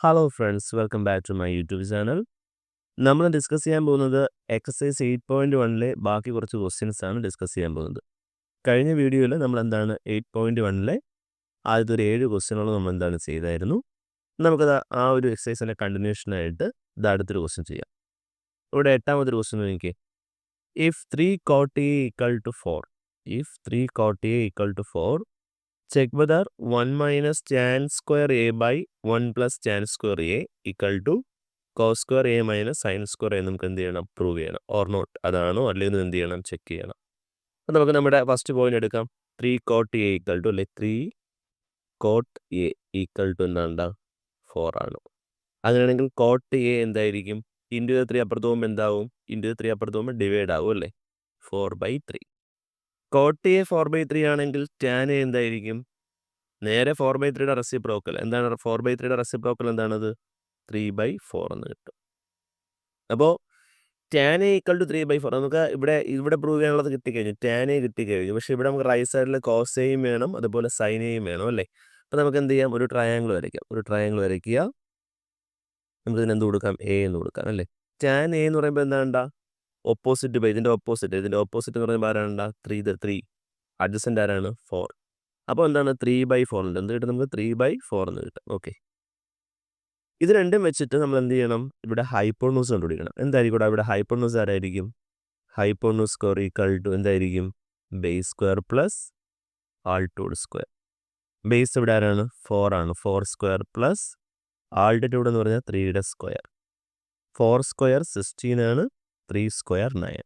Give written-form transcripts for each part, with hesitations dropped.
Hello friends, welcome back to my YouTube channel. നമ്മൾ discuss ചെയ്യാൻ പോകുന്നത് എക്സസൈസ് 8.1ലെ ബാക്കി കുറച്ച് ക്വസ്റ്റ്യൻസ് ആണ് ഡിസ്കസ് ചെയ്യാൻ പോകുന്നത്. കഴിഞ്ഞ വീഡിയോയിൽ നമ്മൾ എന്താണ് 8.1ലെ ആദ്യത്തെ ഒരു 7 ക്വസ്റ്റ്യനുകൾ നമ്മൾ എന്താണ് ചെയ്തായിരുന്നു. നമുക്കത് ആ ഒരു എക്സസൈസിൻ്റെ കണ്ടിന്യൂഷനായിട്ട് ഇത് അടുത്തൊരു ക്വസ്റ്റ്യൻ ചെയ്യാം. ഇവിടെ 8ാമതൊരു ക്വസ്റ്റ്യൻ നോക്കിയേ. If 3 cot A equal to 4, if 3 cot A equal to 4, check whether 1 minus tan square A by 1 plus tan square A equal to cos square A minus sin square A നമുക്ക് എന്ത് ചെയ്യണം? Prove ചെയ്യണം. Or not അതാണോ അല്ലെങ്കിൽ എന്ത് ചെയ്യണം? Check ചെയ്യണം. അപ്പോൾ നമുക്ക് നമ്മുടെ ഫസ്റ്റ് പോയിന്റ് എടുക്കാം. 3 cot A equal to അല്ലെ 3 cot A equal to എന്താണ്ട 4 ആണ്. അങ്ങനെയാണെങ്കിൽ cot A എന്തായിരിക്കും? ഇൻറ്റു 3 അപ്പുറത്ത് പോകുമ്പോൾ എന്താവും? ഇൻറ്റു 3 അപ്പുറത്ത് പോകുമ്പോൾ ഡിവൈഡ് ആവും അല്ലേ? 4/3. cot A 4/3 ആണെങ്കിൽ tan A എന്തായിരിക്കും? നേരെ 4/3യുടെ റെസിപ്രോക്കൽ എന്താണ്? 4/3യുടെ റെസിപ്രോക്കൽ എന്താണത്? 3/4 എന്ന് കിട്ടും. അപ്പോൾ tan A equal to 3/4 നമുക്ക് ഇവിടെ പ്രൂവ് ചെയ്യാനുള്ളത് കിട്ടിക്കഴിഞ്ഞു. tan A കിട്ടിക്കഴിഞ്ഞു. പക്ഷേ ഇവിടെ നമുക്ക് റൈറ്റ് സൈഡിൽ cos Aയും വേണം, അതുപോലെ sin Aയും വേണം അല്ലേ? അപ്പോൾ നമുക്ക് എന്ത് ചെയ്യാം? ഒരു ട്രയാങ്കിൾ വരയ്ക്കാം. ഒരു ട്രയാങ്കിൾ വരയ്ക്കുക. നമുക്ക് ഇതിന് എന്ത് കൊടുക്കാം? A എന്ന് കൊടുക്കാം അല്ലേ? tan A എന്ന് പറയുമ്പോൾ എന്താണ്ടാ? ഓപ്പോസിറ്റ് ബൈ ഇതിൻ്റെ ഓപ്പോസിറ്റ് എന്ന് പറയുമ്പോൾ ആരാണ്ടാ? 3 അഡ്ജസൻ്റ് ആരാണ്? 4. അപ്പോൾ എന്താണ്? 3/4 ഉണ്ട്. എന്ത് കിട്ടും? നമുക്ക് 3/4 എന്ന് കിട്ടും. ഓക്കെ, ഇത് രണ്ടും വെച്ചിട്ട് നമ്മൾ എന്ത് ചെയ്യണം? ഇവിടെ ഹൈപ്പോണൂസ് കണ്ടുപിടിക്കണം. എന്തായിരിക്കും ഇവിടെ ഹൈപ്പോണൂസ്? ആരായിരിക്കും? ഹൈപ്പോണൂസ് സ്ക്വയർ ഈക്വൽ ടു എന്തായിരിക്കും? Base square plus altitude square. Base ഇവിടെ ആരാണ്? 4 ആണ്. 4 സ്ക്വയർ പ്ലസ് ആൾട്ടിറ്റ്യൂഡ് എന്ന് പറഞ്ഞാൽ 3യുടെ സ്ക്വയർ. 4 സ്ക്വയർ 16 ആണ്. 3 സ്ക്വയർ 9.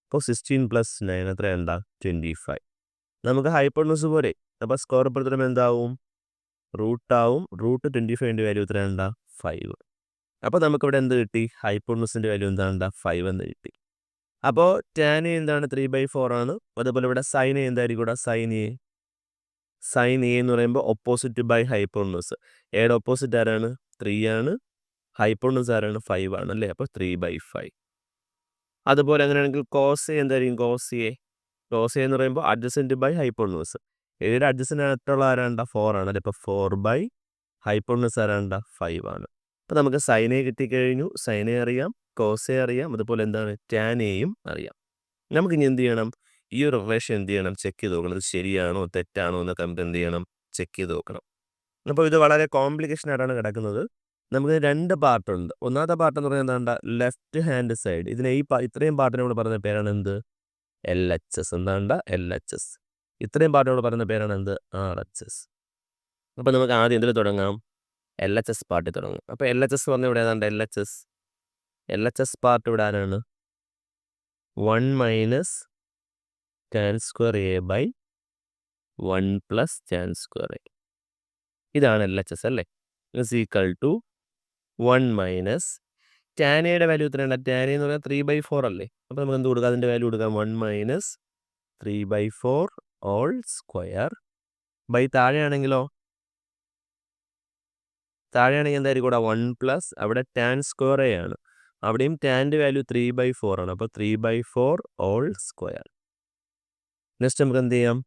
അപ്പോൾ 16 പ്ലസ് 9 എത്രയുണ്ടാ? 25. നമുക്ക് ഹൈപ്പോണൂസ് പോരെ. അപ്പോൾ സ്ക്വയർ പുറത്തുമ്പോൾ എന്താവും? റൂട്ടാവും. റൂട്ട് 25ൻ്റെ വാല്യൂ എത്രയാണ്ടാ? 5. അപ്പോൾ നമുക്കിവിടെ എന്ത് കിട്ടി? ഹൈപ്പോണൂസിൻ്റെ വാല്യൂ എന്താണ്ടാ? 5 എന്ന് കിട്ടി. അപ്പോൾ tan A എന്താണ്? 3/4 ആണ്. അതുപോലെ ഇവിടെ sin A എന്തായിരിക്കും? ഇവിടെ sin A എന്ന് പറയുമ്പോൾ ഓപ്പോസിറ്റ് ബൈ ഹൈപ്പോണൂസ്. എയുടെ ഓപ്പോസിറ്റ് ആരാണ്? 3 ആണ്. ഹൈപ്പോണൂസ് ആരാണ്? 5 ആണ് അല്ലേ? അപ്പോൾ 3/5. അതുപോലെ അങ്ങനെയാണെങ്കിൽ cos A എന്തായിരിക്കും? cos A എന്ന് പറയുമ്പോൾ അഡ്ജസൻറ്റ് ബൈ ഹൈപ്പോണൂസ്. എയുടെ അഡ്ജസൻ്റ് ആയിട്ടുള്ള ആരാണ്ടാ? 4 ആണ് അല്ലേ? അപ്പോൾ 4/ ഹൈപ്പോണൂസ് ആരാണ്ടാ? 5 ആണ്. അപ്പോൾ നമുക്ക് sin A കിട്ടിക്കഴിഞ്ഞു. sin A അറിയാം, cos A അറിയാം, അതുപോലെ എന്താണ്? tan Aയും അറിയാം. നമുക്കിനി എന്ത് ചെയ്യണം? ഈ ഒരു റിലേഷൻ എന്ത് ചെയ്യണം? ചെക്ക് ചെയ്ത് നോക്കണം. ഇത് ശരിയാണോ തെറ്റാണോ എന്നൊക്കെ നമുക്ക് എന്ത് ചെയ്യണം? ചെക്ക് ചെയ്ത് നോക്കണം. അപ്പോൾ ഇത് വളരെ കോംപ്ലിക്കേഷൻ ആയിട്ടാണ് കിടക്കുന്നത്. നമുക്ക് 2 പാർട്ടുണ്ട്. ഒന്നാമത്തെ പാർട്ട് എന്ന് പറയുന്നത് എന്താ? Left hand side. ഇതിനെ ഇത്രയും പാർട്ടിനെ കൂടെ പറയുന്ന പേരാണ് എന്ത്? LHS. എന്താണ്ട? LHS. ഇത്രയും പാർട്ടിനോട് പറയുന്ന പേരാണ് എന്ത്? RHS. അപ്പോൾ നമുക്ക് ആദ്യം എന്തിൽ തുടങ്ങാം? LHS പാർട്ടിൽ തുടങ്ങും. അപ്പോൾ LHS പറഞ്ഞാൽ ഇവിടെ ഏതാണ്ട് LHS പാർട്ട് ഇവിടെ ആരാണ്? 1 minus tan square A by 1 plus tan square A. ഇതാണ് LHS അല്ലേ? Is equal to 1 minus tan Aയുടെ വാല്യൂ എത്രയാണ്? tan A എന്ന് പറഞ്ഞാൽ 3/4 അല്ലേ? അപ്പോൾ നമുക്ക് എന്ത് കൊടുക്കാം? അതിൻ്റെ വാല്യൂ കൊടുക്കാം. 1 മൈനസ് 3/4 ഓൾ സ്ക്വയർ ബൈ താഴെയാണെങ്കിലോ? താഴെയാണെങ്കിൽ എന്തായിരിക്കും കൂടെ? 1 പ്ലസ് അവിടെ tan സ്ക്വയർ A ആണ്. അവിടെയും ടാൻ്റെ വാല്യൂ 3/4 ആണ്. അപ്പോൾ 3/4 ഓൾ സ്ക്വയർ. നെക്സ്റ്റ് നമുക്ക് എന്ത് ചെയ്യാം?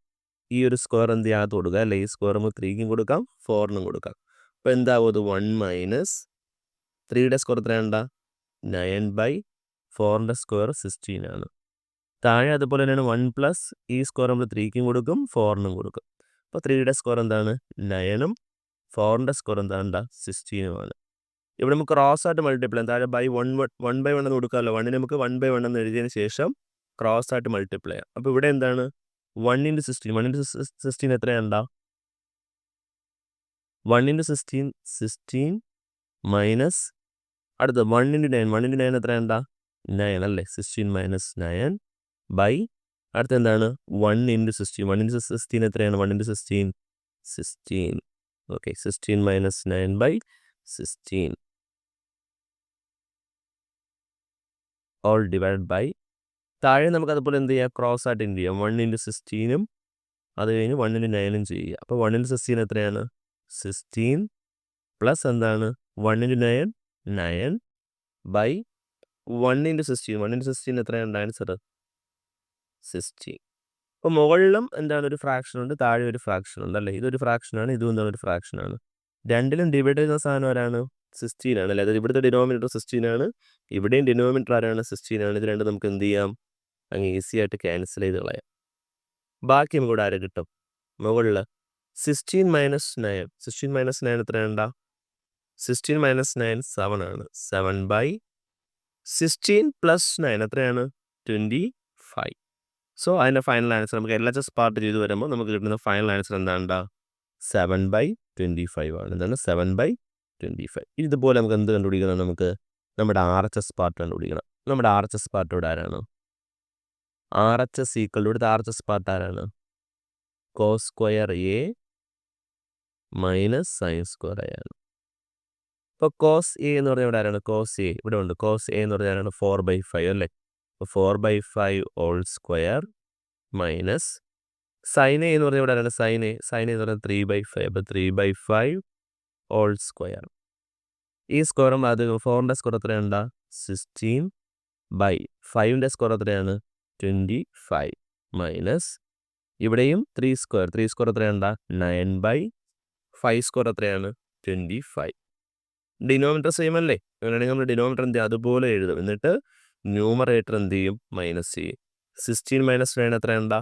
ഈ ഒരു സ്ക്വയർ എന്ത് ചെയ്യാത്ത കൊടുക്കുക അല്ലേ? ഈ സ്ക്വയർ നമുക്ക് 3ക്കും കൊടുക്കാം, 4നും കൊടുക്കാം. അപ്പോൾ എന്താവും? അത് 1 മൈനസ് 3യുടെ സ്ക്വയർ എത്രയാണ്ടാ? 9/4ൻ്റെ സ്ക്വയർ 16 ആണ്. താഴെ അതുപോലെ തന്നെയാണ് 1 പ്ലസ് ഈ സ്ക്വയർ നമ്മൾ 3ക്കും കൊടുക്കും, 4നും കൊടുക്കും. അപ്പോൾ 3യുടെ സ്ക്വയർ എന്താണ്? 9ഉം 4ൻ്റെ സ്ക്വയർ എന്താണ്ടാ? 16ഉമാണ്. ഇവിടെ നമുക്ക് ക്രോസ് ആയിട്ട് മൾട്ടിപ്ലൈ ചെയ്യാം. താഴെ 1/1 എന്ന് കൊടുക്കാമല്ലോ. 1ന് നമുക്ക് 1/1 എന്ന് എഴുതിയതിന് ശേഷം ക്രോസ് ആയിട്ട് മൾട്ടിപ്ലൈ ചെയ്യാം. അപ്പോൾ ഇവിടെ എന്താണ്? 1 × 16 എത്രയാണ്ടാ? 1 × 16 മൈനസ് അടുത്ത 1 × 9 എത്രയാണ്ടാ? 9 അല്ലേ? 16 മൈനസ് 9 ബൈ അടുത്ത എന്താണ്? 1 × 16 എത്രയാണ്? 1 × 16 okay. 16 minus 9/16 all divide by താഴെ നമുക്ക് അതുപോലെ എന്ത് ചെയ്യാം? ക്രോസ് ആയിട്ട് എന്ത് ചെയ്യാം? 1 × 16ഉം അത് കഴിഞ്ഞ് 1 × 9ഉം ചെയ്യുക. അപ്പോൾ 1 × 16 എത്രയാണ്? 16 പ്ലസ് എന്താണ്? 1 × 9 9 ബൈ 1 × 16. 1 × 16 എത്രയാണ് ആൻസർ? 16. അപ്പോൾ മുകളിലും എന്താണ്? ഒരു ഫ്രാക്ഷൻ ഉണ്ട്, താഴെ ഒരു ഫ്രാക്ഷൻ ഉണ്ട് അല്ലേ? ഇതൊരു ഫ്രാക്ഷനാണ്, ഇതും എന്താണ്? ഒരു ഫ്രാക്ഷനാണ്. രണ്ടിലും ഡിവൈഡ് ചെയ്യുന്ന സാധനം ആരാണ്? 16 ആണ് അല്ലേ? അതായത് ഇവിടുത്തെ ഡിനോമിനേറ്റർ 16 ആണ്, ഇവിടെയും ഡിനോമിനേറ്റർ ആരാണ്? 16 ആണ്. ഇത് രണ്ടും നമുക്ക് എന്ത് ചെയ്യാം? അങ്ങ് ഈസി ആയിട്ട് ക്യാൻസൽ ചെയ്ത് കളയാം. ബാക്കി നമുക്ക് ഇവിടെ ആരെ കിട്ടും? മുകളിൽ 16 മൈനസ് 9. 16 മൈനസ് 9 എത്രയാണ്ടാ? 16 മൈനസ് 9 7 ആണ്. 7/16 പ്ലസ് 9 എത്രയാണ്? 25. സോ അതിൻ്റെ ഫൈനൽ ആൻസർ നമുക്ക് LHS പാർട്ട് ചെയ്ത് വരുമ്പോൾ നമുക്ക് കിട്ടുന്ന ഫൈനൽ ആൻസർ എന്താണ്ടാ? 7/25 ആണ്. എന്താണ്? 7/25. ഇതുപോലെ നമുക്ക് എന്ത് കണ്ടുപിടിക്കണം? നമുക്ക് നമ്മുടെ RHS പാർട്ട് കണ്ടുപിടിക്കണം. നമ്മുടെ RHS പാർട്ട് ഇവിടെ ആരാണ്? RHS ഈക്വൽ ഇവിടുത്തെ RHS പാർട്ട് ആരാണ്? cos square A minus sine square A ആണ്. ഇപ്പോൾ cos A എന്ന് പറഞ്ഞാൽ ഇവിടെ ആരാണ്? cos A ഇവിടെ ഉണ്ട്. cos A എന്ന് പറഞ്ഞാൽ ആരാണ്? 4/5 അല്ലേ? അപ്പോൾ 4/5 whole square minus sine A എന്ന് പറഞ്ഞാൽ ഇവിടെ ആരാണ്? സൈൻ A എന്ന് പറഞ്ഞാൽ 3/5. അപ്പോൾ 3/5 ഹോൾ സ്ക്വയർ. ഈ സ്ക്വയറും അത് 4ൻ്റെ സ്ക്വയർ എത്രയാണ്ടാ? 16/5ൻ്റെ സ്ക്വയർ എത്രയാണ്? 25 മൈനസ് ഇവിടെയും 3 സ്ക്വയർ എത്രയാണ്ടാ? 9/5 സ്ക്വയർ എത്രയാണ്? 25. ഡിനോമിനേറ്റർ സെയിം അല്ലേ? അങ്ങനെയാണെങ്കിൽ നമ്മൾ ഡിനോമിനേറ്റർ എന്ത് ചെയ്യും? അതുപോലെ എഴുതും. എന്നിട്ട് ന്യൂമറേറ്റർ എന്ത് ചെയ്യും? മൈനസ് ചെയ്യും. 16 മൈനസ് 9 എത്രയാണ്ടാ?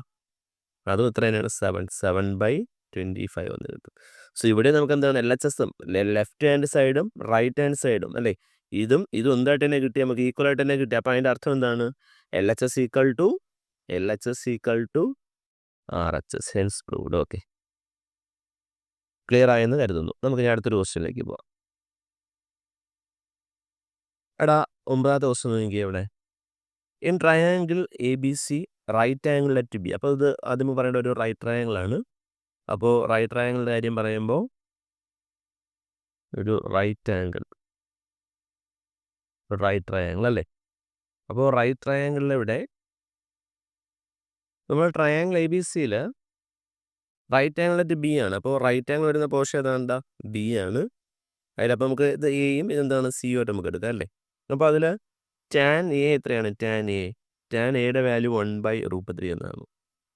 അതും എത്ര തന്നെയാണ്? 7/25 വന്ന് കിട്ടും. സോ ഇവിടെ നമുക്ക് എന്താണ്? LHS ലെഫ്റ്റ് ഹാൻഡ് സൈഡും റൈറ്റ് ഹാൻഡ് സൈഡും അല്ലേ? ഇതും എന്തായിട്ട് തന്നെ കിട്ടി, നമുക്ക് ഈക്വൽ ആയിട്ട് തന്നെ കിട്ടി. അപ്പോൾ അതിൻ്റെ അർത്ഥം എന്താണ്? LHS equal to RHS. Hence proved. Okay, clear ആയെന്ന് കരുതുന്നു. നമുക്ക് ഞാൻ അടുത്തൊരു ക്വസ്റ്റ്യനിലേക്ക് പോവാം. എടാ 9ാമത്തെ ക്വസ്റ്റ്യൻ നോക്കി എവിടെ? In triangle ABC right angle let B. അപ്പോൾ ഇത് ആദ്യം പറയേണ്ട ഒരു റൈറ്റ് ട്രയാങ്കിൾ ആണ്. അപ്പോൾ റൈറ്റ് ട്രയാങ്കിളിൻ്റെ കാര്യം പറയുമ്പോൾ ഒരു റൈറ്റ് ട്രയാങ്കിൾ അല്ലേ? അപ്പോൾ റൈറ്റ് ട്രയാങ്കിളിൽ ഇവിടെ നമ്മൾ ട്രയാങ്കിൾ ABCയിൽ റൈറ്റ് ആംഗിൾ ലെറ്റ് ബി ആണ്. അപ്പോൾ റൈറ്റ് ആംഗിൾ വരുന്ന പോർഷൻ ഏതാണ്ടാ? ബി ആണ്. അതിലപ്പോൾ നമുക്ക് ഇത് എയും ഇതെന്താണ്? സിയും ആയിട്ട് നമുക്ക് എടുക്കാം അല്ലേ? അപ്പോൾ അതിൽ tan A എത്രയാണ്? tan Aയുടെ വാല്യൂ 1/√3 എന്നാണ്.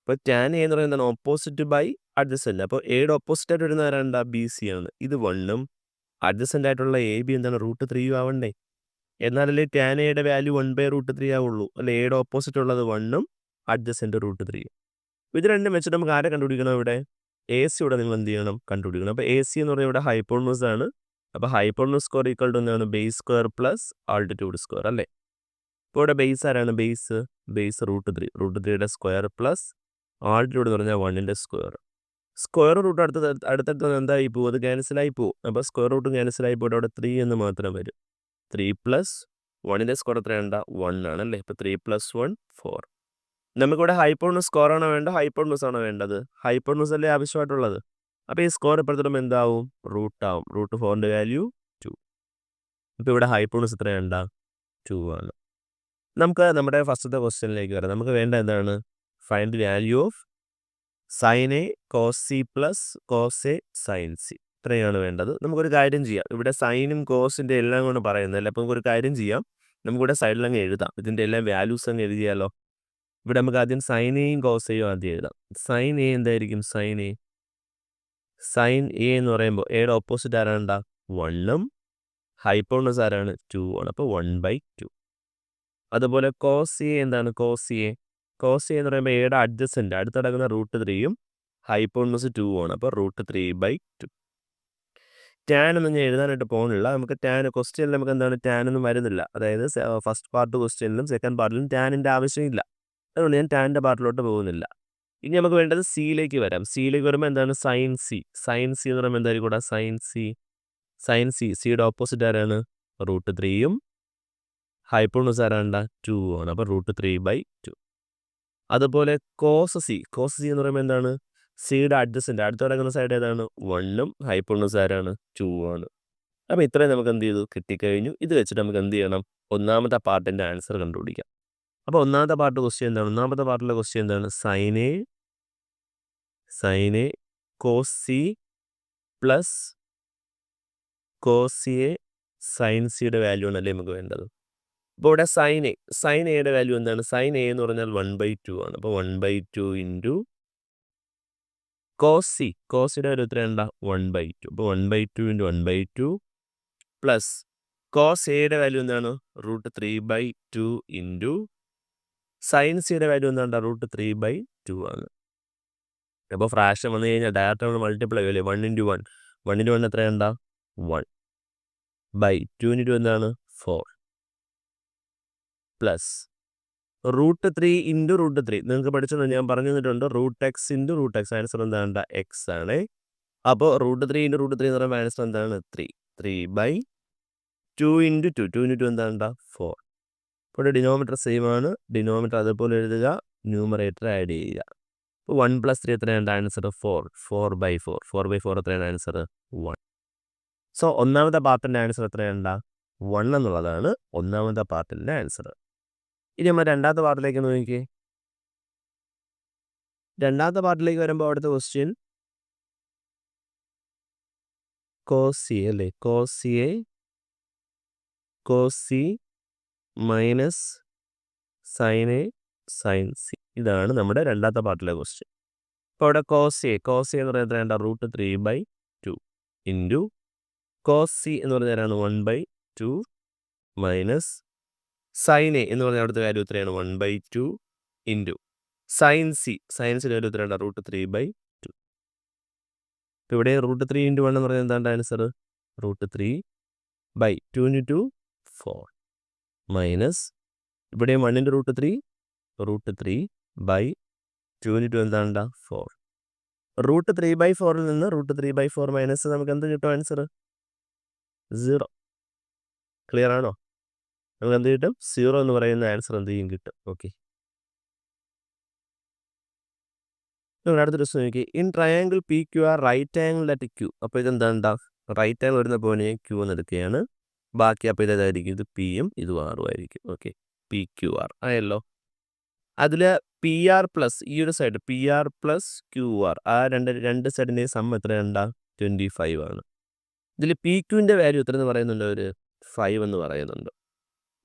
അപ്പോൾ tan A എന്ന് പറയുന്നത് എന്താണ്? Opposite by adjacent. അപ്പോൾ എയുടെ ഓപ്പോസിറ്റ് ആയിട്ട് വരുന്ന ആരാണ്ടാ? BC ആണ്. ഇത് 1ഉം അഡ്ജസൻ്റ് ആയിട്ടുള്ള AB എന്താണ്? √3 ആവണ്ടേ? എന്നാലല്ലേ tan Aയുടെ വാല്യൂ 1/√3 ആവുള്ളൂ അല്ലേ? എയുടെ ഓപ്പോസിറ്റ് ഉള്ളത് 1ഉം അഡ്ജസൻറ്റ് √3. ഇത് രണ്ടും വെച്ചിട്ട് നമുക്ക് ആരെ കണ്ടുപിടിക്കണം? ഇവിടെ AC ഇവിടെ നിങ്ങൾ എന്ത് ചെയ്യണം? കണ്ടുപിടിക്കണം. അപ്പോൾ AC എന്ന് പറഞ്ഞാൽ ഇവിടെ ഹൈപ്പോട്ടനസ് ആണ്. അപ്പോൾ ഹൈപ്പോട്ടനസ് സ്ക്വയർ ഈക്വൽ ടു എന്താണ്? Base square plus altitude square അല്ലേ? ഇപ്പോൾ ഇവിടെ ബേസ് ആരാണ്? ബേസ് √3യുടെ സ്ക്വയർ പ്ലസ് ആൾട്ടിറ്റ്യൂഡ് എന്ന് പറഞ്ഞാൽ 1ൻ്റെ സ്ക്വയർ റൂട്ട് അടുത്തടുത്ത് എന്തായി പോകും? അത് ക്യാൻസലായി പോകും. അപ്പോൾ സ്ക്വയർ റൂട്ട് ക്യാൻസലായി പോയിട്ട് അവിടെ 3 എന്ന് മാത്രം വരും. 3 പ്ലസ് 1ൻ്റെ സ്ക്വയർ എത്രയാണ്ടാ? 1 ആണല്ലേ? ഇപ്പോൾ 3 + 1 4. നമുക്കിവിടെ ഹൈപ്പോട്ടനസ് സ്ക്വയർ ആണോ വേണ്ടത്? ഹൈപ്പോട്ടനസ് ആണോ വേണ്ടത്? ഹൈപ്പോട്ടനസ് അല്ലേ ആവശ്യമായിട്ടുള്ളത്. അപ്പോൾ ഈ സ്ക്വയർ ഇപ്പോഴത്തോളം എന്താവും? റൂട്ടാവും. √4ൻ്റെ വാല്യൂ 2. ഇപ്പോൾ ഇവിടെ ഹൈപ്പോട്ടനസ് എത്രയാണ്ടാ? 2 ആണ്. നമുക്ക് നമ്മുടെ ഫസ്റ്റത്തെ ക്വസ്റ്റ്യനിലേക്ക് വരാം. നമുക്ക് വേണ്ട എന്താണ്? Find the value of sin A cos C plus cos A sin C. ഇത്രയാണ് വേണ്ടത്. നമുക്കൊരു കാര്യം ചെയ്യാം. ഇവിടെ സൈനും കോസിൻ്റെ എല്ലാം കൊണ്ട് പറയുന്നതല്ലേ? അപ്പോൾ നമുക്കൊരു കാര്യം ചെയ്യാം. നമുക്കിവിടെ സൈഡിലങ്ങ് എഴുതാം. ഇതിൻ്റെ എല്ലാം വാല്യൂസ് അങ്ങ് എഴുതിയാലോ? ഇവിടെ നമുക്ക് ആദ്യം sin Aയും cos Aയും ആദ്യം എഴുതാം. sin A എന്തായിരിക്കും? sin A എന്ന് പറയുമ്പോൾ എയുടെ ഓപ്പോസിറ്റ് ആരാണ്ടാ? 1ഉം ഹൈപ്പോട്ടനസ് ആരാണ്? 2 ആണ്. അപ്പോൾ 1/2. അതുപോലെ cos A എന്താണ്? cos A എന്ന് പറയുമ്പോൾ എയുടെ അഡ്ജസൻറ്റ് അടുത്ത് കിടക്കുന്ന √3യും ഹൈപ്പോട്ടനസ് 2 ആണ്. അപ്പോൾ √3/2. tan ഒന്നും ഞാൻ എഴുതാനായിട്ട് പോകുന്നില്ല. നമുക്ക് ക്വസ്റ്റ്യനിൽ നമുക്ക് എന്താണ്? tan ഒന്നും വരുന്നില്ല. അതായത് ഫസ്റ്റ് പാർട്ട് ക്വസ്റ്റ്യനിലും സെക്കൻഡ് പാർട്ടിലും ടാനിൻ്റെ ആവശ്യമില്ല. അതുകൊണ്ട് ഞാൻ ടാനിൻ്റെ പാർട്ടിലോട്ട് പോകുന്നില്ല. ഇനി നമുക്ക് വേണ്ടത് സിയിലേക്ക് വരാം. സിയിലേക്ക് വരുമ്പോൾ എന്താണ്? sin C എന്ന് പറയുമ്പോൾ എന്തായിരിക്കും കൂടെ? sin C സിയുടെ ഓപ്പോസിറ്റ് ആരാണ്? √3യും ഹൈപ്പോട്ടനസ് ആരാണ്ടാ? 2 ആണ്. അപ്പോൾ √3/2. അതുപോലെ cos C എന്ന് പറയുമ്പോൾ എന്താണ്? സിയുടെ അഡ്ജസൻറ്റ് അടുത്ത് കിടക്കുന്ന സൈഡ് ഏതാണ്? 1ഉം ഹൈപ്പോട്ടനസ് ആരാണ്? 2 ആണ്. അപ്പോൾ ഇത്രയും നമുക്ക് എന്ത് ചെയ്തു? കിട്ടിക്കഴിഞ്ഞു. ഇത് വെച്ചിട്ട് നമുക്ക് എന്ത് ചെയ്യണം? ഒന്നാമത്തെ പാർട്ടിൻ്റെ ആൻസർ കണ്ടുപിടിക്കാം. അപ്പോൾ ഒന്നാമത്തെ പാർട്ട് ക്വസ്റ്റ്യൻ എന്താണ്? ഒന്നാമത്തെ പാർട്ടിലെ ക്വസ്റ്റ്യൻ എന്താണ്? sin A cos C plus cos A sin Cയുടെ വാല്യൂ ആണല്ലേ നമുക്ക് വേണ്ടത്. അപ്പോൾ ഇവിടെ sin Aയുടെ വാല്യൂ എന്താണ്? sin A എന്ന് പറഞ്ഞാൽ 1/2 ആണ്. അപ്പോൾ 1/2 ഇൻറ്റു cos Cയുടെ വാല്യൂ എത്രയാണ്ടാ? 1/2. അപ്പോൾ 1/2 × 1/2 പ്ലസ് കോസ് എയുടെ വാല്യൂ എന്താണ് √3/2 ഇൻറ്റു സൈൻ സിയുടെ വാല്യൂ എന്താണ് √3/2 ആണ്. അപ്പോൾ ഫ്രാക്ഷൻ വന്നു കഴിഞ്ഞാൽ ഡയറക്റ്റ് നമ്മൾ മൾട്ടിപ്ലൈ ചെയ്യും അല്ലേ 1 × 1 1 × 1 എത്രയുണ്ടാ 1/2 × 2 എന്താണ് 4 പ്ലസ് √3 ഇൻറ്റു √3 നിങ്ങൾക്ക് പഠിച്ചത് ഞാൻ പറഞ്ഞു തന്നിട്ടുണ്ട് √x ഇൻറ്റു √x ആൻസർ എന്താണ് x ആണ്. അപ്പോൾ √3 ഇൻറ്റു √3 എന്ന് പറയുമ്പോൾ ആൻസർ എന്താണ് 3/2 ഇൻറ്റു 2 2 ഇൻറ്റു 2 എന്താണ് 4. ഇപ്പോൾ ഡിനോമിനേറ്റർ സെയിം ആണ്, ഡിനോമിനേറ്റർ അതേപോലെ എഴുതുക, ന്യൂമറേറ്റർ ആഡ് ചെയ്യുക. അപ്പോൾ 1 + 3 എത്രയാണ് ആൻസർ 4/4 4/4 എത്രയാണ് ആൻസർ 1. സോ ഒന്നാമത്തെ പാർട്ടിൻ്റെ ആൻസർ എത്രയാണ് 1 എന്നുള്ളതാണ് ഒന്നാമത്തെ പാർട്ടിൻ്റെ ആൻസർ. ഇനി നമ്മൾ രണ്ടാമത്തെ പാർട്ടിലേക്ക് നോക്കിക്കേ. രണ്ടാമത്തെ പാർട്ടിലേക്ക് വരുമ്പോൾ അവിടുത്തെ ക്വസ്റ്റ്യൻ കോസ് സി അല്ലേ, cos C minus sine A sine C, ഇതാണ് നമ്മുടെ രണ്ടാമത്തെ പാർട്ടിലെ ക്വസ്റ്റ്യൻ. അപ്പോൾ അവിടെ കോസ് എ എന്ന് പറയുന്നത് എത്രയാണ് √3/2 ഇൻറ്റു കോസ് സി എന്ന് പറഞ്ഞാൽ 1/2 മൈനസ് സൈൻ എ എന്ന് പറഞ്ഞാൽ അവിടുത്തെ വാല്യൂ എത്രയാണ് 1/2 ഇൻറ്റു സൈൻ സിയുടെ വാല്യൂ എത്രയാണ് √3/2. ഇപ്പോൾ ഇവിടെ √3 × 1 എന്ന് പറയുന്നത് എന്താണ് ആൻസർ √3/2 × 2 4 മൈനസ് ഇവിടെ 1 × √3 √3/2 × 2 എന്താണ് 4. √3/4 നിന്ന് √3/4 മൈനസ് നമുക്ക് എന്ത് കിട്ടും ആൻസർ 0. ക്ലിയർ ആണോ? നമുക്ക് എന്ത് കിട്ടും 0 എന്ന് പറയുന്ന ആൻസർ എന്ത് ചെയ്യും കിട്ടും. ഓക്കെ, നിങ്ങൾ അടുത്ത ദിവസം നോക്കി in triangle P Q R right angle at Q. അപ്പോൾ ഇതെന്താ റൈറ്റ് ആംഗിൾ വരുന്ന പോയിന്റ് ക്യൂ എന്ന് എടുക്കുകയാണ്. ബാക്കി അപ്പോൾ ഇതായിരിക്കും ഇത് പിയും ഇതും ആറും ആയിരിക്കും. ഓക്കെ, PQR ആയല്ലോ. അതിൽ PR പ്ലസ് ഈ ഒരു സൈഡ് PR പ്ലസ് QR ആ രണ്ട് സൈഡിൻ്റെയും സം എത്രയുണ്ടാ 25 ആണ്. ഇതിൽ PQൻ്റെ വാല്യൂ എത്ര എന്ന് പറയുന്നുണ്ട്, ഒരു 5 എന്ന് പറയുന്നുണ്ട്.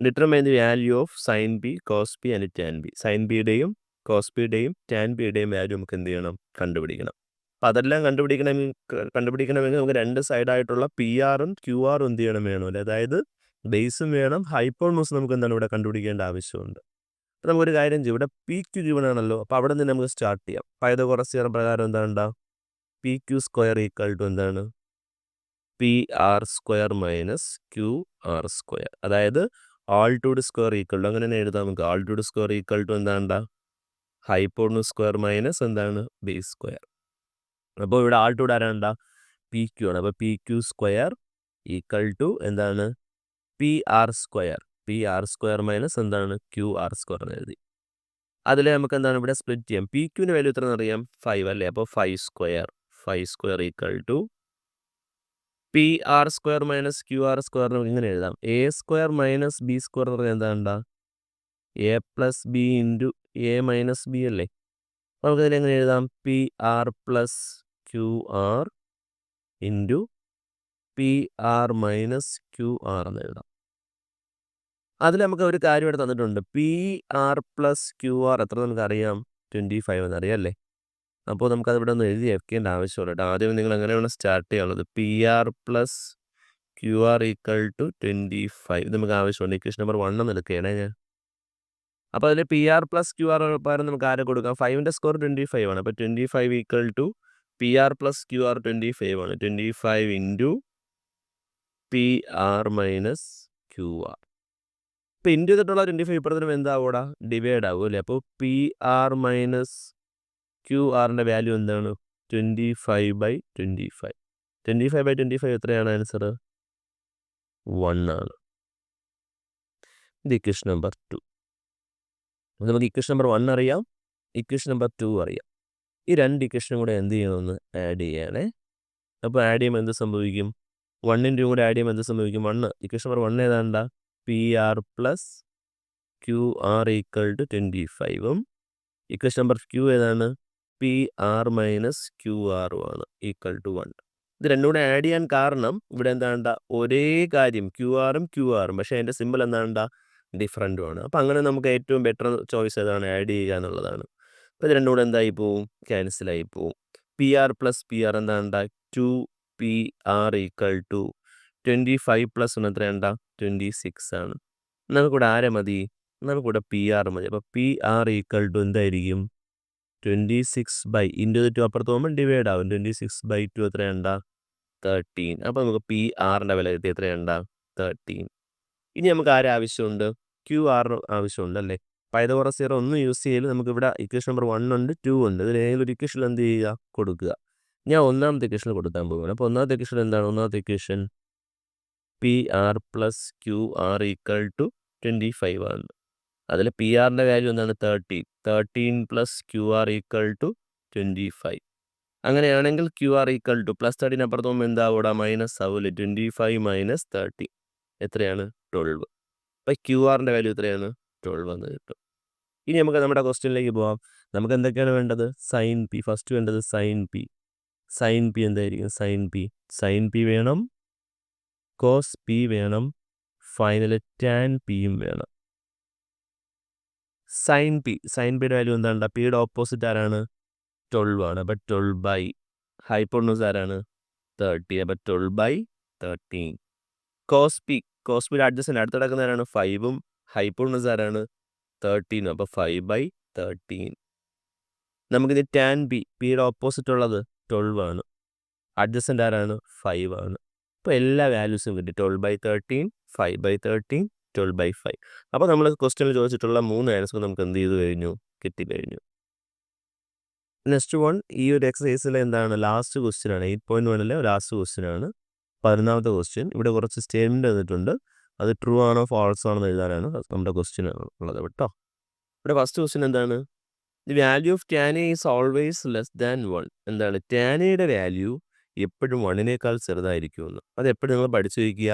Determine the value of sine B cos B and tan B. Sine ബിയുടെയും കോസ് ബിയുടെയും ടാൻ ബിയുടെയും വാല്യൂ നമുക്ക് എന്ത് ചെയ്യണം കണ്ടുപിടിക്കണം. അപ്പം അതെല്ലാം കണ്ടുപിടിക്കണമെങ്കിൽ നമുക്ക് രണ്ട് സൈഡായിട്ടുള്ള PRഉം QRഉം എന്ത് ചെയ്യണം വേണമല്ലോ, അതായത് ബേസും വേണം, ഹൈപ്പോണൂസ് നമുക്ക് എന്താണ് ഇവിടെ കണ്ടുപിടിക്കേണ്ട ആവശ്യമുണ്ട്. അപ്പോൾ നമുക്കൊരു കാര്യം ചെയ്യും, ഇവിടെ PQ ഗിവൺ ആണല്ലോ, അപ്പോൾ അവിടെ നിന്ന് നമുക്ക് സ്റ്റാർട്ട് ചെയ്യാം. പൈതഗോറസ് തിയറം പ്രകാരം എന്താണ് PQ² എന്താണ് PR² - QR², അതായത് ആൾട്ടിറ്റ്യൂഡ് സ്ക്വയർ ഈക്വൽ അങ്ങനെ തന്നെ എഴുതാം നമുക്ക്. ആൾട്ടിറ്റ്യൂഡ് സ്ക്വയർ ഈക്വൽ ടു എന്താണ് ഹൈപ്പോണൂസ് സ്ക്വയർ മൈനസ് എന്താണ് ബേസ് സ്ക്വയർ. അപ്പോൾ ഇവിടെ ആൾട്ടിറ്റ്യൂഡ് ആരാണ്ടാ PQ ആണ്. അപ്പോൾ PQ² ഈക്വൽ ടു എന്താണ് PR² മൈനസ് എന്താണ് QR² എന്ന് എഴുതി. അതിൽ നമുക്ക് എന്താണ് ഇവിടെ സ്പ്ലിറ്റ് ചെയ്യാം. PQൻ്റെ വാല്യൂ എത്ര എന്നറിയാം 5 അല്ലേ, അപ്പോൾ 5² equal to PR² minus QR² നമുക്ക് ഇങ്ങനെ എഴുതാം. A² മൈനസ് B² എന്ന് പറഞ്ഞാൽ എന്താണ്ടാ A plus B into A minus B അല്ലേ. നമുക്കതിൽ എങ്ങനെ എഴുതാം PR plus QR into PR minus QR എന്ന് എഴുതാം. അതിൽ നമുക്ക് ഒരു കാര്യം ഇവിടെ തന്നിട്ടുണ്ട്, PR പ്ലസ് QR എത്ര നമുക്കറിയാം 25 എന്നറിയാം അല്ലേ. അപ്പോൾ നമുക്കത് ഇവിടെ ഒന്ന് എഴുതി വെക്കേണ്ട ആവശ്യമുള്ള കേട്ടോ. ആദ്യം നിങ്ങൾ എങ്ങനെ വേണം സ്റ്റാർട്ട് ചെയ്യാനുള്ളത്, PR plus QR equal to 25 നമുക്ക് ആവശ്യമുണ്ട്. ഇക്വേഷൻ നമ്പർ 1 എന്ന് എടുക്കുകയാണേ ഞാൻ. അപ്പോൾ അതിൽ PR പ്ലസ് QR പകരം നമുക്ക് ആരെ കൊടുക്കാം, 5ൻ്റെ സ്കോർ 25 ആണ്. അപ്പോൾ 25 equal to PR plus QR 25 ആണ്. 25 ഇൻറ്റു PR മൈനസ് QR. ഇപ്പോൾ ഇൻറ്റു ചെയ്തിട്ടുള്ള 25 ഇപ്പുറത്തിനും എന്താവൂടാ ഡിവൈഡ് ആവും അല്ലേ. അപ്പോൾ PR മൈനസ് QRൻ്റെ വാല്യൂ എന്താണ് 25/25. 25/25 എത്രയാണ് ആൻസർ 1 ആണ്. ഇത് ഇക്വേഷൻ നമ്പർ 2. നമുക്ക് ഇക്വേഷൻ നമ്പർ 1 അറിയാം, ഇക്വേഷൻ നമ്പർ 2 അറിയാം. ഈ രണ്ട് ഇക്വേഷനും കൂടെ എന്ത് ചെയ്യണമെന്ന് ആഡ് ചെയ്യണേ. അപ്പോൾ ആഡ് ചെയ്യുമ്പോൾ എന്ത് സംഭവിക്കും, 1 × കൂടെ ആഡ് ചെയ്യുമ്പോൾ എന്ത് സംഭവിക്കും, 1 ഇക്വേഷൻ നമ്പർ 1 ഏതാണ്ടാ PR plus QR equal to 25ഉം ഇക്വേഷൻ നമ്പർ 2 ഏതാണ് PR മൈനസ് QR ആണ് ഈക്വൽ ടു 1. ഇത് രണ്ടും കൂടെ ആഡ് ചെയ്യാൻ കാരണം ഇവിടെ എന്താണ്ട ഒരേ കാര്യം QRഉം പക്ഷേ അതിൻ്റെ സിമ്പിൾ എന്താണ്ട ഡിഫറൻറ്റുമാണ്. അപ്പോൾ അങ്ങനെ നമുക്ക് ഏറ്റവും ബെറ്റർ ചോയ്സ് ഏതാണ് ആഡ് ചെയ്യുക എന്നുള്ളതാണ്. അപ്പോൾ ഇത് രണ്ടും കൂടെ എന്തായി പോവും ക്യാൻസലായി പോവും. PR പ്ലസ് PR എന്താണ്ട 2PR ഈക്വൽ ടു 25 പ്ലസ് 1 എത്രയുണ്ടാ 26 ആണ്. നമുക്കിവിടെ ആരെ മതി? നമുക്കിവിടെ പി ആർ മതി. അപ്പോൾ പി ആർ ഈക്വൽ ടു എന്തായിരിക്കും 26 ഇൻറ്റു 2 അപ്പുറത്ത് പോകുമ്പോൾ ഡിവൈഡ് ആവും. 26/2 എത്രയുണ്ടാ 13. അപ്പോൾ നമുക്ക് പി ആറിൻ്റെ വില കിട്ടി എത്രയുണ്ടാ 13. ഇനി നമുക്ക് ആരെ ആവശ്യമുണ്ട്? ക്യു ആറിന് ആവശ്യമുണ്ട് അല്ലേ? പൈതഗോറസ് തിയറം ഒന്നും യൂസ് ചെയ്യൽ. നമുക്കിവിടെ ഇക്വേഷൻ നമ്പർ 1 ഉണ്ട് 2 ഉണ്ട്. ഇതിൽ ഏതെങ്കിലും ഒരു ഇക്വേഷൻ എന്ത് ചെയ്യുക? കൊടുക്കുക. ഞാൻ ഒന്നാമത്തെ ഇക്വേഷൻ കൊടുക്കാൻ പോകുകയാണ്. അപ്പോൾ ഒന്നാമത്തെ ഇക്വേഷൻ എന്താണ്? ഒന്നാമത്തെ equation P R plus Q R equal to 25 ആണ്. അതിൽ പി ആറിൻ്റെ വാല്യൂ എന്താണ് 13 plus Q R equal to 25. അങ്ങനെയാണെങ്കിൽ Q R equal to plus 13 അപ്പുറത്ത് പോകുമ്പോൾ എന്താവും? ഇവിടെ മൈനസ് ആവില്ല. 25 മൈനസ് 30 എത്രയാണ്? 12. അപ്പോൾ ക്യു ആറിൻ്റെ വാല്യൂ എത്രയാണ്? 12 എന്ന് കിട്ടും. ഇനി നമുക്ക് നമ്മുടെ ക്വസ്റ്റ്യനിലേക്ക് പോകാം. നമുക്ക് എന്തൊക്കെയാണ് വേണ്ടത്? Sine P. ഫസ്റ്റ് വേണ്ടത് സൈൻ പി. സൈൻ പി എന്തായിരിക്കും? സൈൻ പി വേണം, കോസ് പി വേണം, ഫൈനൽ ടാൻ പിയും വേണം. സൈൻ പിയുടെ വാല്യൂ എന്താണ്? പിയുടെ ഓപ്പോസിറ്റ് ആരാണ്? 12 ആണ്. അപ്പോൾ 12 ഹൈപ്പോട്ടനൂസ് ആരാണ്? 30. അപ്പോൾ 12/13. കോസ് പിയുടെ അഡ്ജസ്റ്റൻ്റ് അടുത്ത് കിടക്കുന്ന ആരാണ്? 5ഉം ഹൈപ്പോട്ടനൂസ് ആരാണ്? 13. അപ്പോൾ 5/13. നമുക്കിത് ടാൻ പിയുടെ ഓപ്പോസിറ്റ് ഉള്ളത് 12 ആണ്. അഡ്ജസ്റ്റൻ്റ് ആരാണ്? 5 ആണ്. അപ്പോൾ എല്ലാ വാല്യൂസും കിട്ടി. 12/13, 5/13, 12/5. അപ്പോൾ നമ്മൾ ക്വസ്റ്റ്യനിൽ ചോദിച്ചിട്ടുള്ള 3 ആൻസർ നമുക്ക് എന്ത് ചെയ്തു കഴിഞ്ഞു? കിട്ടിക്കഴിഞ്ഞു. നെക്സ്റ്റ് വൺ ഈ ഒരു എക്സസൈസിലെ എന്താണ്? ലാസ്റ്റ് ക്വസ്റ്റ്യൻ ആണ്. 8.1 ലാസ്റ്റ് ക്വസ്റ്റ്യൻ ആണ്. 11ാമത്തെ ക്വസ്റ്റ്യൻ. ഇവിടെ കുറച്ച് സ്റ്റേറ്റ്മെൻറ്റ് തന്നിട്ടുണ്ട്. അത് ട്രൂ ആണോ ഫാൾസ് ആണോ എന്ന് എഴുതാനാണ് നമ്മുടെ ക്വസ്റ്റ്യൻ ഉള്ളത് കേട്ടോ. ഇവിടെ ഫസ്റ്റ് ക്വസ്റ്റ്യൻ എന്താണ്? The value of tan A is always less than 1. എന്താണ്? ടാൻ എയുടെ വാല്യൂ എപ്പോഴും 1നേക്കാൾ ചെറുതായിരിക്കുമെന്ന്. അത് എപ്പോഴും നിങ്ങൾ പഠിച്ചു വയ്ക്കുക.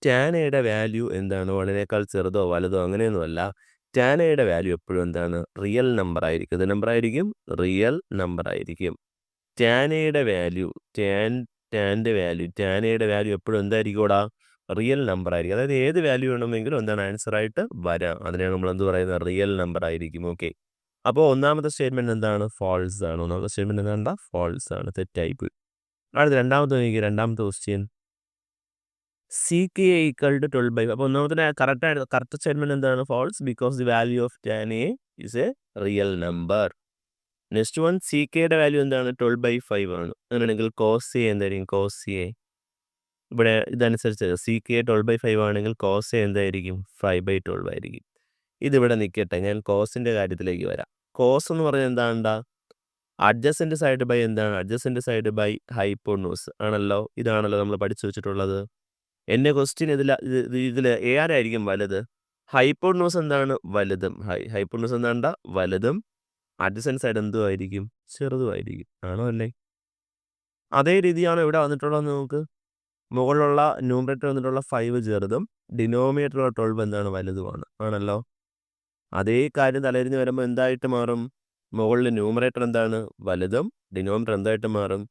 ടാൻ എയുടെ വാല്യൂ എന്താണ്? 1നേക്കാൾ ചെറുതോ വലുതോ അങ്ങനെയൊന്നുമല്ല. ടാൻ എയുടെ വാല്യൂ എപ്പോഴും എന്താണ്? റിയൽ നമ്പർ ആയിരിക്കും. ഇത് നമ്പർ ആയിരിക്കും? റിയൽ നമ്പർ ആയിരിക്കും. ടാൻ എയുടെ വാല്യൂ ടാൻ എയുടെ വാല്യൂ എപ്പോഴും എന്തായിരിക്കും? ഇവിടെ റിയൽ നമ്പർ ആയിരിക്കും. അതായത് ഏത് വാല്യൂ വേണമെങ്കിലും എന്താണ് ആൻസറായിട്ട് വരാം. അതിനെയാണ് നമ്മൾ എന്ത് പറയുന്നത്? റിയൽ നമ്പർ ആയിരിക്കും. ഓക്കെ. അപ്പോൾ ഒന്നാമത്തെ സ്റ്റേറ്റ്മെൻറ്റ് എന്താണ്? ഫാൾസ് ആണ്. ഒന്നാമത്തെ സ്റ്റേറ്റ്മെൻറ്റ് എന്താ? ഫാൾസ് ആണ്. തെറ്റായിപ്പോയി. അടുത്ത രണ്ടാമത്തെ ക്വസ്റ്റ്യൻ CK ഈക്വൽ ടു 12/5. അപ്പോൾ ഒന്നാമത്തെ കറക്റ്റ് സ്റ്റേറ്റ്മെൻറ്റ് എന്താണ്? False, because the value of tan A is a real number. Next one CKയുടെ വാല്യൂ എന്താണ്? 12/5 ആണ്. അങ്ങനെയാണെങ്കിൽ കോസ് എ എന്തായിരിക്കും? കോസ് എ ഇവിടെ ഇതനുസരിച്ച് CK 12/5 ആണെങ്കിൽ കോസ് എ എന്തായിരിക്കും? 5/12 ആയിരിക്കും. ഇതിവിടെ നിൽക്കട്ടെ. ഞാൻ കോസിൻ്റെ കാര്യത്തിലേക്ക് വരാം. കോസ് എന്ന് പറഞ്ഞാൽ എന്താണ്ടാ? അഡ്ജസൻ്റ് സൈഡ് ബൈ എന്താണ്? അഡ്ജസൻ്റ് സൈഡ് ബൈ ഹൈപ്പോട്ടനൂസ് ആണല്ലോ. ഇതാണല്ലോ നമ്മൾ പഠിച്ചു വെച്ചിട്ടുള്ളത്. എൻ്റെ ക്വസ്റ്റ്യൻ ഇതിൽ ആരായിരിക്കും വലുത്? ഹൈപ്പോട്ടനൂസ് എന്താണ്? വലുതും. ഹൈപ്പോട്ടനൂസ് എന്താണ്ടാ? വലുതും. അഡ്ജസൻ്റ് സൈഡ് എന്തുമായിരിക്കും? ചെറുതുമായിരിക്കും. ആണോ അല്ലേ? അതേ രീതിയാണ് ഇവിടെ വന്നിട്ടുള്ളത്. നമുക്ക് മുകളിലുള്ള ന്യൂമറേറ്റർ വന്നിട്ടുള്ള 5 ചെറുതും ഡിനോമിനേറ്ററുള്ള 12 എന്താണ്? വലുതുമാണ്. ആണല്ലോ. അതേ കാര്യം തലതിരിഞ്ഞ് വരുമ്പോൾ എന്തായിട്ട് മാറും? മുകളിൽ ന്യൂമറേറ്റർ എന്താണ്? വലുതും ഡിനോമിനേറ്റർ എന്തായിട്ട് മാറും?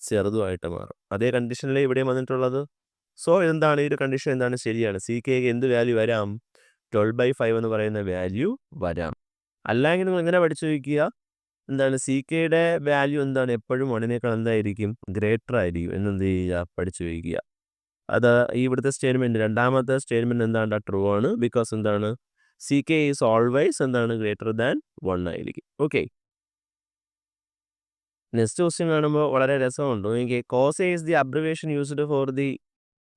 ചെറുതുമായിട്ട് മാറും. അതേ കണ്ടീഷനിലേ ഇവിടെ വന്നിട്ടുള്ളത്. സോ എന്താണ് ഈ ഒരു കണ്ടീഷൻ? എന്താണ്? ശരിയാണ്. CK എന്ത് വാല്യൂ വരാം? 12/5 എന്ന് പറയുന്ന വാല്യൂ വരാം. അല്ലെങ്കിൽ നിങ്ങൾ എങ്ങനെ പഠിച്ചു വയ്ക്കുക? എന്താണ്? CKയുടെ വാല്യൂ എന്താണ്? എപ്പോഴും 1നേക്കാൾ എന്തായിരിക്കും? ഗ്രേറ്റർ ആയിരിക്കും എന്നെന്ത് ചെയ്യുക? പഠിച്ചു വയ്ക്കുക. അത് ഇവിടുത്തെ സ്റ്റേറ്റ്മെൻറ്റ് രണ്ടാമത്തെ സ്റ്റേറ്റ്മെൻറ്റ് എന്താണ്? ട്രൂ ആണ്. ബിക്കോസ് എന്താണ്? CK ഈസ് ഓൾവേസ് എന്താണ്? ഗ്രേറ്റർ ദാൻ 1 ആയിരിക്കും. ഓക്കെ. നെക്സ്റ്റ് ക്വസ്റ്റ്യൻ കാണുമ്പോൾ വളരെ രസമുണ്ട്. എനിക്ക് cos A is the abbreviation used for the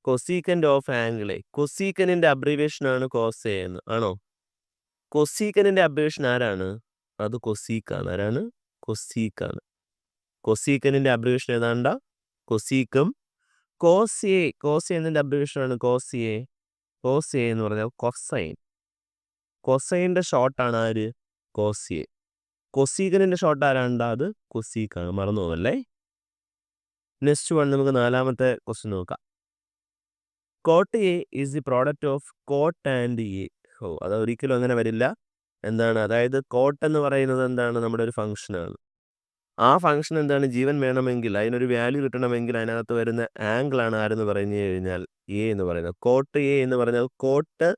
cosecant of ആംഗിളെ. കൊസീക്കനിൻ്റെ അബ്രിവേഷൻ ആണ് കോസ് എ എന്ന്. ആണോ? കൊസീക്കനിൻ്റെ അബ്രിവേഷൻ ആരാണ്? അത് കൊസീക്കാണ്. ആരാണ്? കൊസീക്കാണ്. കൊസീക്കനിൻ്റെ അബ്രിവേഷൻ ഏതാണ്ട? കൊസീക്കും. കോസ് എ എന്നതിൻ്റെ അബ്രിവേഷൻ ആണ് കോസ് എ എന്ന് പറഞ്ഞാൽ കൊസൈൻ. കൊസൈൻ്റെ ഷോർട്ടാണ് ആര്? Cos A. കൊസീക്കനിൻ്റെ ഷോർട്ട് ആരാണ്ട? അത് കൊസീക്കാണ്. മറന്നു പോകല്ലേ. നെക്സ്റ്റ് വൺ നമുക്ക് 4ാമത്തെ ക്വസ്റ്റ്യൻ നോക്കാം. Cot A is the product of cot and A. അത് ഒരിക്കലും അങ്ങനെ വരില്ല. എന്താണ്? അതായത് കോട്ട് എന്ന് പറയുന്നത് എന്താണ്? നമ്മുടെ ഒരു ഫംഗ്ഷനാണ്. ആ ഫംഗ്ഷൻ എന്താണ്? ജീവൻ വേണമെങ്കിൽ അതിനൊരു വാല്യൂ കിട്ടണമെങ്കിൽ അതിനകത്ത് വരുന്ന ആംഗിളാണ് ആരെന്ന് പറഞ്ഞു കഴിഞ്ഞാൽ എ എന്ന് പറയുന്നത്. കോട്ട് എ എന്ന് പറഞ്ഞാൽ കോട്ട്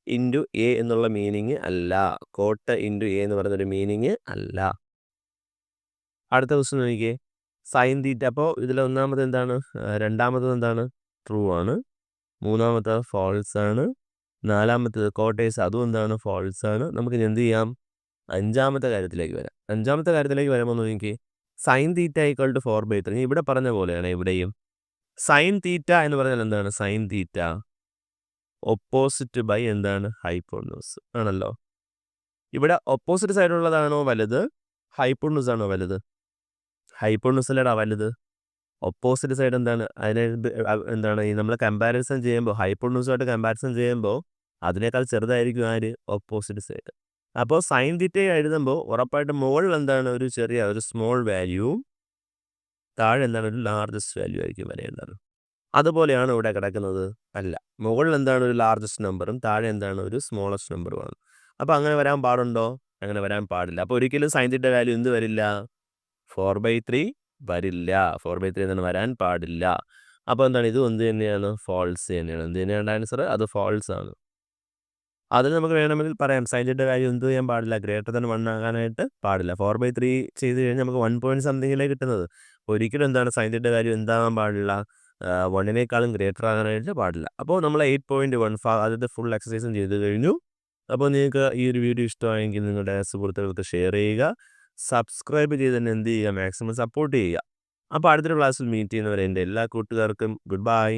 ഇൻറ്റു എ എന്നുള്ള മീനിങ് അല്ല. കോട്ട് ഇൻറ്റു എ എന്ന് പറയുന്നൊരു മീനിങ് അല്ല. അടുത്ത ക്വസ്റ്റ്യൻ നോക്കിയേ. Sine theta. അപ്പോൾ ഇതിൽ ഒന്നാമത് എന്താണ്? രണ്ടാമത് എന്താണ്? ട്രൂ ആണ്. മൂന്നാമത്തേത് ഫാൾസ് ആണ്. നാലാമത്തേത് കോട്ടേഴ്സ്, അതും എന്താണ്, ഫാൾസ് ആണ്. നമുക്കിനി എന്ത് ചെയ്യാം, അഞ്ചാമത്തെ കാര്യത്തിലേക്ക് വരാം. അഞ്ചാമത്തെ കാര്യത്തിലേക്ക് വരുമ്പോൾ നോക്കി, സൈൻ തീറ്റ ഈക്വൽ ടു 4/3. ഇവിടെ പറഞ്ഞ പോലെയാണ് ഇവിടെയും. സൈൻ തീറ്റ എന്ന് പറഞ്ഞാൽ എന്താണ്, സൈൻ തീറ്റ ഒപ്പോസിറ്റ് ബൈ എന്താണ്, ഹൈപ്പോട്ടന്യൂസ് ആണല്ലോ. ഇവിടെ ഒപ്പോസിറ്റ് സൈഡിലുള്ളതാണോ വലുത്, ഹൈപ്പോട്ടന്യൂസ് ആണോ വലുത്? ഹൈപ്പോട്ടന്യൂസിലടാ വലുത്. ഒപ്പോസിറ്റ് സൈഡ് എന്താണ്, അതിനെ എന്താണ് ഈ നമ്മൾ കമ്പാരിസൺ ചെയ്യുമ്പോൾ, ഹൈപ്പോട്ടന്യൂസുമായിട്ട് കമ്പാരിസൺ ചെയ്യുമ്പോൾ അതിനേക്കാൾ ചെറുതായിരിക്കും ആര്, ഒപ്പോസിറ്റ് സൈഡ്. അപ്പോൾ സൈൻ തീറ്റ എഴുതുമ്പോൾ ഉറപ്പായിട്ടും മുകളിൽ എന്താണ്, ഒരു സ്മോൾ വാല്യൂ, താഴെ എന്താണ്, ഒരു ലാർജസ്റ്റ് വാല്യൂ ആയിരിക്കും വരേണ്ടത്. അതുപോലെയാണ് ഇവിടെ കിടക്കുന്നത്. അല്ല, മുകളിൽ എന്താണ് ഒരു ലാർജസ്റ്റ് നമ്പറും താഴെ എന്താണ് ഒരു സ്മോളസ്റ്റ് നമ്പറുമാണ്. അപ്പോൾ അങ്ങനെ വരാൻ പാടുണ്ടോ? അങ്ങനെ വരാൻ പാടില്ല. അപ്പോൾ ഒരിക്കലും സൈൻ തീറ്റ വാല്യൂ എന്ത് വരില്ല, 4/3 വരില്ല. 4/3 എന്താണ്, വരാൻ പാടില്ല. അപ്പോൾ എന്താണ്, ഇതും എന്ത് തന്നെയാണ്, ഫാൾസ് തന്നെയാണ്. എന്ത് തന്നെയാണ് ആൻസർ, അത് ഫാൾസ് ആണ്. അതിന് നമുക്ക് വേണമെങ്കിൽ പറയാം സൈൻ തീറ്റ വാല്യൂ എന്ത് ചെയ്യാൻ പാടില്ല, ഗ്രേറ്റർ ദാൻ 1 ആകാനായിട്ട് പാടില്ല. 4/3 ചെയ്ത് കഴിഞ്ഞാൽ നമുക്ക് 1 പോയിന്റ് സംതിങ്ങിലേ കിട്ടുന്നത്. ഒരിക്കലും എന്താണ് സൈൻ തീറ്റ വാല്യൂ എന്താകാൻ പാടില്ല, 1നേക്കാളും ഗ്രേറ്റർ ആകാനായിട്ട് പാടില്ല. അപ്പോൾ നമ്മൾ 8.1 ആദ്യത്തെ ഫുൾ എക്സസൈസും ചെയ്ത് കഴിഞ്ഞു. അപ്പോൾ നിങ്ങൾക്ക് ഈ ഒരു വീഡിയോ ഇഷ്ടമായെങ്കിൽ നിങ്ങളുടെ സുഹൃത്തുക്കൾക്ക് ഷെയർ ചെയ്യുക, സബ്സ്ക്രൈബ് ചെയ്ത് തന്നെ എന്ത് ചെയ്യുക, മാക്സിമം സപ്പോർട്ട് ചെയ്യുക. അപ്പോൾ അടുത്തൊരു ക്ലാസ്സിൽ മീറ്റ് ചെയ്യുന്നവരെ എൻ്റെ എല്ലാ കൂട്ടുകാർക്കും ഗുഡ് ബൈ.